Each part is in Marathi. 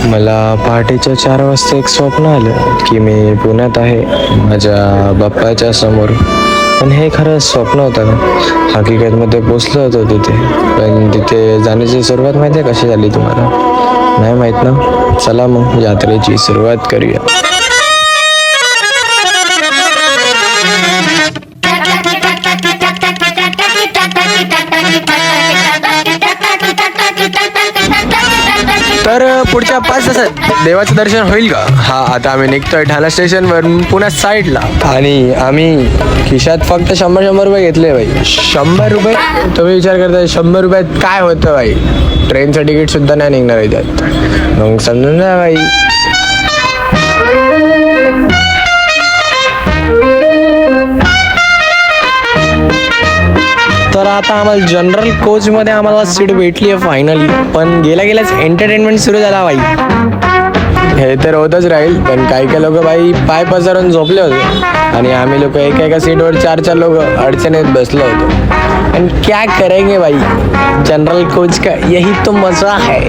मला पहाटेच्या 4 वाजता एक स्वप्न आलं की मी पुण्यात आहे माझ्या बाप्पाच्या समोर. पण हे खरं स्वप्न होतं का? हकीकतमध्ये पोचलो होतो तिथे. पण तिथे जाण्याची सुरुवात माहिती आहे कशी झाली तुम्हाला? नाही माहीत ना? चला मग यात्रेची सुरुवात करूया. तर पुढच्या 5 तासात देवाचं दर्शन होईल का? हा, आता आम्ही निघतोय ठाणा स्टेशनवरून पुण्या साईडला. आणि आम्ही खिशात फक्त 100 रुपये घेतले बाई. 100 रुपये? तुम्ही विचार करताय 100 रुपयात काय होतं बाई? ट्रेनचं तिकीट सुद्धा नाही निघणार आहे त्यात. मग समजून जा बाई. तर आता आम्हाला जनरल कोचमध्ये आम्हाला सीट भेटली आहे फायनली. पण गेल्याच एंटरटेनमेंट सुरू झाला बाई. हे तर होतच राहील, पण काही लोक बाई पाय पसरून झोपले होते आणि आम्ही लोक एका सीटवर 4 लोक अडचणीत बसलो होतो. पण क्या करेंगे भाई, जनरल कोच का यही तो मजा है.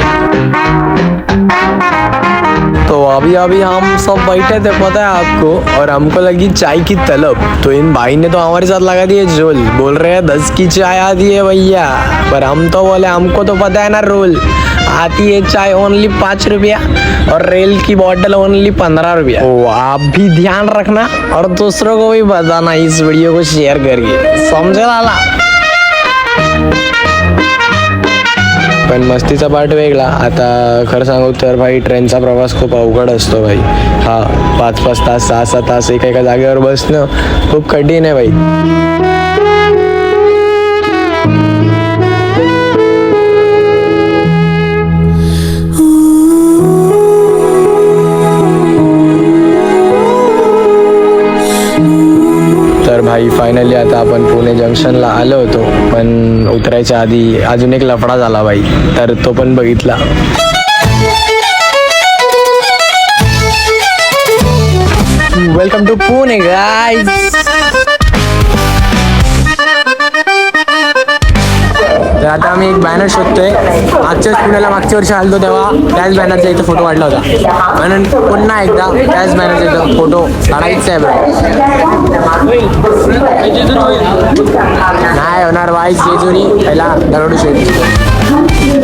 तो अभी हम सब बैठे थे, पता है आपको, और हमको लगी चाय की तलब. तो इन भाई ने तो हमारे साथ लगा दिए झोल. बोल रहे हैं 10 की चाय आती है भैया, पर हम तो बोले हमको तो पता है ना रूल. आती है चाय ओनली 5 रुपया और रेल की बॉटल ओनली 15 रुपया. तो आप भी ध्यान रखना और दूसरों को भी बताना इस वीडियो को शेयर करके, समझे लाला. पण मस्तीचा पार्ट वेगळा. आता खरं सांगू तर भाई ट्रेनचा प्रवास खूप अवघड असतो भाई. हा, 5 तास 6 तास एका जागेवर बसणं खूप कठीण आहे भाई. तर भाई फायनली आता आपण पुणे जंक्शनला आलो होतो, पण उतरायच्या आधी अजून एक लफडा झाला भाई, तर तो पण बघितला. Welcome to Pune guys. तर आता आम्ही एक बॅनर शोधतोय. मागच्या वर्षी आलतो तेव्हा त्याच बॅनरचा इथं फोटो काढला होता, म्हणून पुन्हा एकदा त्याच बॅनरचा इथं फोटो काढायचा आहे नाही होणार बाई. जेजुरी पहिला दगडूशेठ.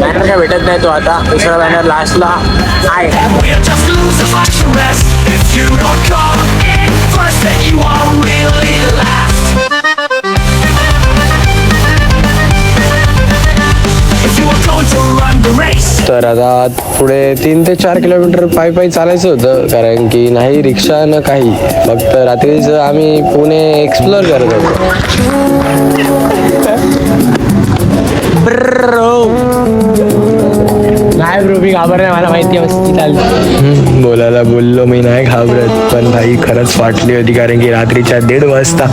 बॅनर काय भेटत नाही, तो आता दुसरा बॅनर लास्टला आहे. तर आता पुढे 3 ते 4 किलोमीटर पायी चालायचं होतं, कारण की नाही रिक्षा न काही, फक्त रात्रीच आम्ही पुणे एक्सप्लोर करत होतो. नाही ब्रो, मी घाबरत, मला माहिती आहे. बोलायला बोललो मी नाही घाबरत, पण भाई खरंच वाटली होती, कारण की रात्रीच्या 1:30 वाजता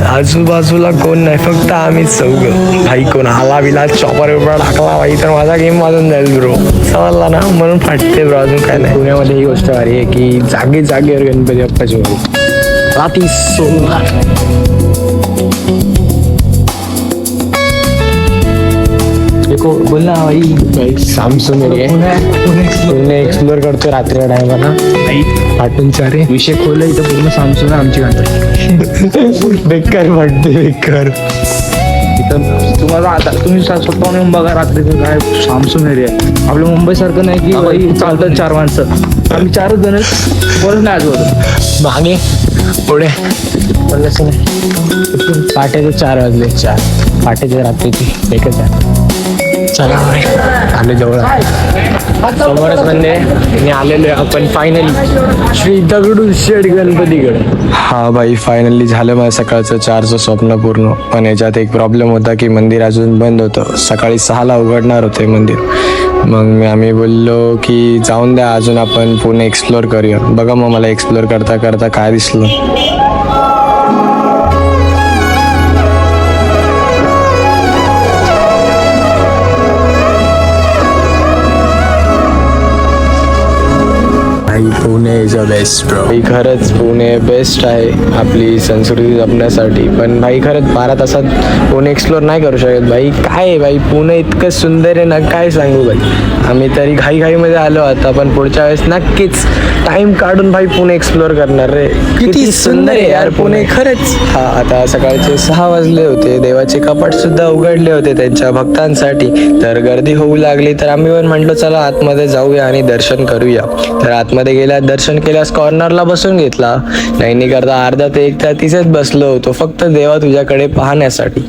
आजूबाजूला कोण नाही, फक्त आम्ही चौघं. भाई कोण आला बिला चॉपर बिपर टाकला भाई तर माझा गेम वाजून जाईल ब्रो, समजला ना. म्हणून फाटते ब्रो, अजून काय नाही. पुण्यामध्ये ही गोष्ट भारी आहे की जागेवर गणपती बाप्पाची रात्री बोल ना भाई. सॅमसंग पुणे एक्सप्लोर करतो रात्रीच्या टायमाला. पाठून 4 विषय खोलला इथं पूर्ण सॅमसंग आमची गणपती बेकार वाटते, बेकार. इथं तुम्हाला आता तुम्ही स्वतःहून येऊन बघा रात्रीचं काय सॅमसंग एरिया. आपल्या मुंबईसारखं नाही की भाई चालतात 4 माणसं, आम्ही 4च जण कोणच नाही आजूबाजू. मागे पुढे बोललंच नाही. पहाटेचे 4 वाजले. 4 पहाटेचे रात्रीची एकच आहे. चला आम्ही जवळ समोरच म्हणजे मी आलेलो आहे आपण फायनली श्री दगडूशेठ गणपतीकडे. हा भाई फायनली झालं माझं सकाळचं 4चं स्वप्न पूर्ण. पण याच्यात एक प्रॉब्लेम होता की मंदिर अजून बंद होतं. सकाळी 6ला उघडणार होते मंदिर. मग आम्ही बोललो की जाऊन द्या, अजून आपण पुणे एक्सप्लोर करूया. बघा मग मला एक्सप्लोर करता करता काय दिसलं. Pune is a best bro. खरंच पुणे बेस्ट आहे आपली संस्कृती जपण्यासाठी. पण भाई खरंच 12 तासात पुणे एक्सप्लोर नाही करू शकत भाई. काय आहे भाई, पुणे इतकं सुंदर आहे ना, काय सांगू भाई. आम्ही तरी घाईमध्ये आलो आता, पण पुढच्या वेळेस नक्कीच टाइम काढून भाई पुणे एक्सप्लोर करणार रे. किती सुंदर आहे यार पुणे खरंच. हा, आता सकाळचे 6 वाजले होते. देवाचे कपाट सुद्धा उघडले होते त्यांच्या भक्तांसाठी. तर गर्दी होऊ लागली, तर आम्ही पण म्हटलो चला आतमध्ये जाऊया आणि दर्शन करूया. तर आतमध्ये गेल्या, दर्शन केल्यास कॉर्नरला बसून घेतला. नाही करता अर्धा ते 1 तास तिथेच बसलो होतो, फक्त देवा तुझ्याकडे पाहण्यासाठी,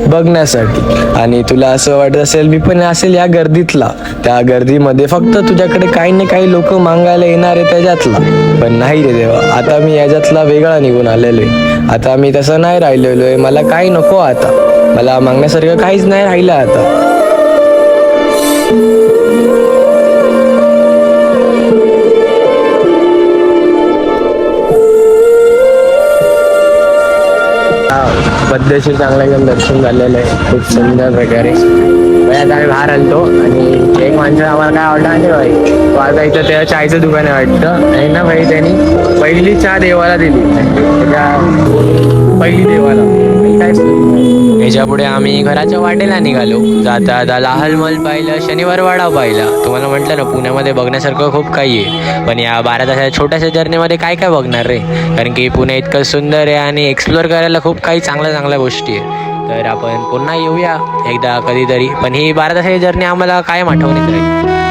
बघण्यासाठी. आणि तुला असं वाटत असेल मी पण असेल या गर्दीतला, त्या गर्दीमध्ये फक्त तुझ्याकडे काही ना काही लोक मागायला येणार आहे त्याच्यातला. पण नाही रे देवा, आता मी याच्यातला वेगळा निघून आलेलो आहे. आता मी तसं नाही राहिलेलो आहे. मला काही नको आता, मला मागण्यासारखं काहीच नाही राहिलं आता. पद्धतशीर चांगलं एकदम दर्शन झालेलं आहे खूप सुंदर प्रकारे. आता आम्ही बाहेर आलतो आणि एक माणसं आम्हाला काय आवडला नाही भाई. तो आता इथं त्या चायचं दुकान आहे वाटतं, आणि ना भाई त्यांनी पहिली चहा देवाला दिली, पहिली देवाला. काय याच्या पुढे आम्ही घराच्या वाटेला निघालो. जाता आता लाल महल पाहिलं, शनिवार वाडा पाहिला. तुम्हाला म्हटलं ना पुण्यामध्ये बघण्यासारखं खूप काही आहे, पण या 12 तासाच्या छोट्याशा जर्नीमध्ये काय काय बघणार रे. कारण की पुणे इतकं सुंदर आहे आणि एक्सप्लोअर करायला खूप काही चांगल्या गोष्टी आहे. तर आपण पुन्हा येऊया एकदा कधीतरी, पण ही 12 तासाची जर्नी आम्हाला कायम आठवणीत राहील.